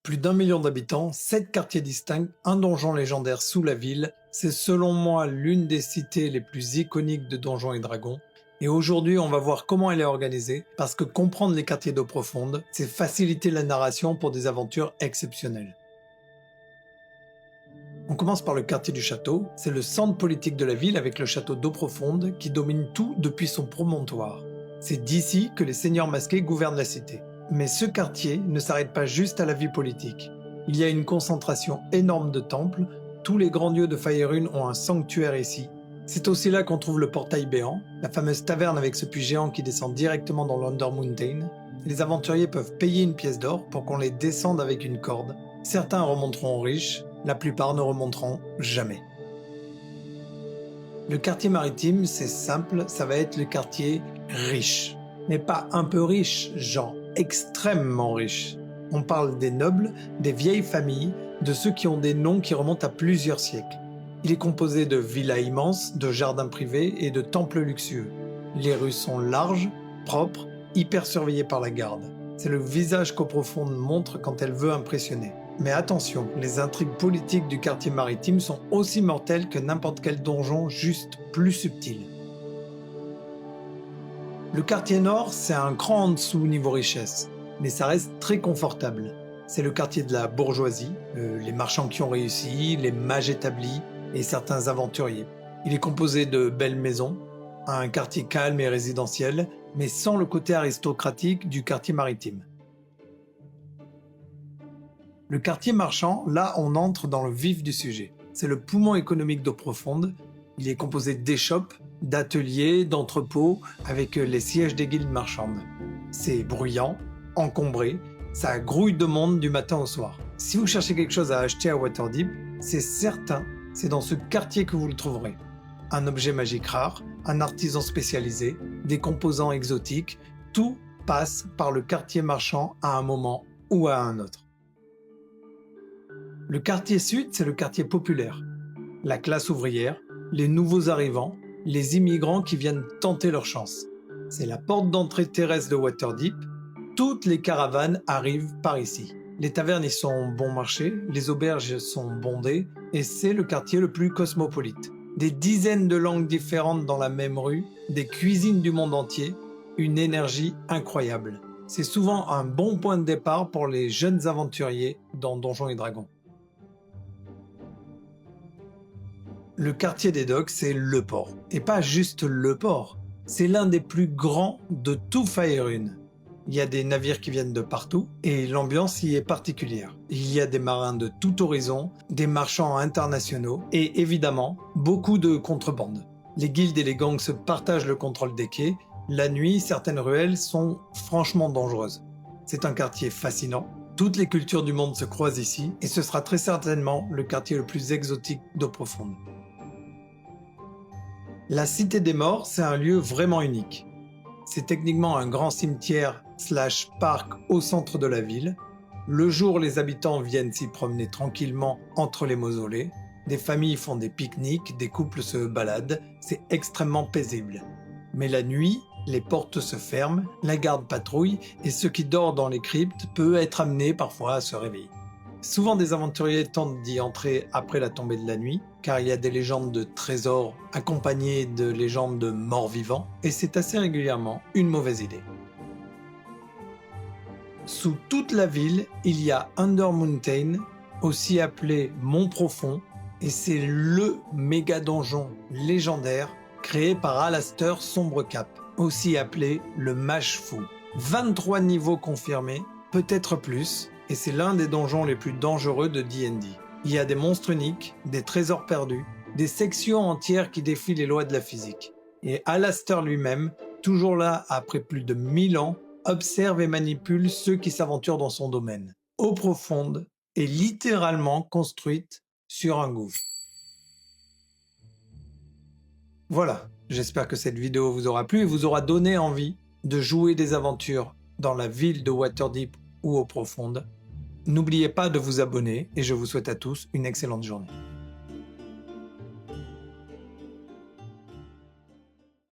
Plus d'1 million d'habitants, 7 quartiers distincts, un donjon légendaire sous la ville, c'est selon moi l'une des cités les plus iconiques de Donjons et Dragons. Et aujourd'hui, on va voir comment elle est organisée, parce que comprendre les quartiers d'eau profonde, c'est faciliter la narration pour des aventures exceptionnelles. On commence par le quartier du château, c'est le centre politique de la ville avec le château d'eau profonde qui domine tout depuis son promontoire. C'est d'ici que les seigneurs masqués gouvernent la cité. Mais ce quartier ne s'arrête pas juste à la vie politique. Il y a une concentration énorme de temples, tous les grands dieux de Faerûn ont un sanctuaire ici. C'est aussi là qu'on trouve le portail béant, la fameuse taverne avec ce puits géant qui descend directement dans l'Undermountain. Les aventuriers peuvent payer une pièce d'or pour qu'on les descende avec une corde. Certains remonteront riches, la plupart ne remonteront jamais. Le quartier maritime, c'est simple, ça va être le quartier riche. Mais pas un peu riche, genre extrêmement riche. On parle des nobles, des vieilles familles, de ceux qui ont des noms qui remontent à plusieurs siècles. Il est composé de villas immenses, de jardins privés et de temples luxueux. Les rues sont larges, propres, hyper surveillées par la garde. C'est le visage qu'Eau Profonde montre quand elle veut impressionner. Mais attention, les intrigues politiques du quartier maritime sont aussi mortelles que n'importe quel donjon, juste plus subtil. Le quartier nord, c'est un cran en dessous niveau richesse, mais ça reste très confortable. C'est le quartier de la bourgeoisie, les marchands qui ont réussi, les mages établis et certains aventuriers. Il est composé de belles maisons, un quartier calme et résidentiel, mais sans le côté aristocratique du quartier maritime. Le quartier marchand, là on entre dans le vif du sujet. C'est le poumon économique d'Eau Profonde. Il est composé d'échoppes, d'ateliers, d'entrepôts, avec les sièges des guildes marchandes. C'est bruyant, encombré, ça grouille de monde du matin au soir. Si vous cherchez quelque chose à acheter à Waterdeep, c'est certain, c'est dans ce quartier que vous le trouverez. Un objet magique rare, un artisan spécialisé, des composants exotiques, tout passe par le quartier marchand à un moment ou à un autre. Le quartier sud, c'est le quartier populaire. La classe ouvrière, les nouveaux arrivants, les immigrants qui viennent tenter leur chance. C'est la porte d'entrée terrestre de Waterdeep. Toutes les caravanes arrivent par ici. Les tavernes y sont bon marché, les auberges sont bondées, et c'est le quartier le plus cosmopolite. Des dizaines de langues différentes dans la même rue, des cuisines du monde entier, une énergie incroyable. C'est souvent un bon point de départ pour les jeunes aventuriers dans Donjons et Dragons. Le quartier des docks, c'est le port. Et pas juste le port, c'est l'un des plus grands de tout Faerûn. Il y a des navires qui viennent de partout et l'ambiance y est particulière. Il y a des marins de tout horizon, des marchands internationaux et évidemment, beaucoup de contrebande. Les guildes et les gangs se partagent le contrôle des quais. La nuit, certaines ruelles sont franchement dangereuses. C'est un quartier fascinant. Toutes les cultures du monde se croisent ici et ce sera très certainement le quartier le plus exotique d'Eau Profonde. La Cité des Morts, c'est un lieu vraiment unique. C'est techniquement un grand cimetière / parc au centre de la ville. Le jour, les habitants viennent s'y promener tranquillement entre les mausolées. Des familles font des pique-niques, des couples se baladent. C'est extrêmement paisible. Mais la nuit, les portes se ferment, la garde patrouille et ceux qui dorment dans les cryptes peuvent être amenés parfois à se réveiller. Souvent des aventuriers tentent d'y entrer après la tombée de la nuit, car il y a des légendes de trésors accompagnées de légendes de morts vivants, et c'est assez régulièrement une mauvaise idée. Sous toute la ville, il y a Undermountain, aussi appelé Mont Profond, et c'est LE méga donjon légendaire créé par Alastair Sombrecap, aussi appelé le Mage Fou. 23 niveaux confirmés, peut-être plus, et c'est l'un des donjons les plus dangereux de D&D. Il y a des monstres uniques, des trésors perdus, des sections entières qui défient les lois de la physique. Et Alastair lui-même, toujours là après plus de 1000 ans, observe et manipule ceux qui s'aventurent dans son domaine. Eau Profonde est littéralement construite sur un gouffre. Voilà, j'espère que cette vidéo vous aura plu et vous aura donné envie de jouer des aventures dans la ville de Waterdeep ou Eau Profonde. N'oubliez pas de vous abonner et je vous souhaite à tous une excellente journée.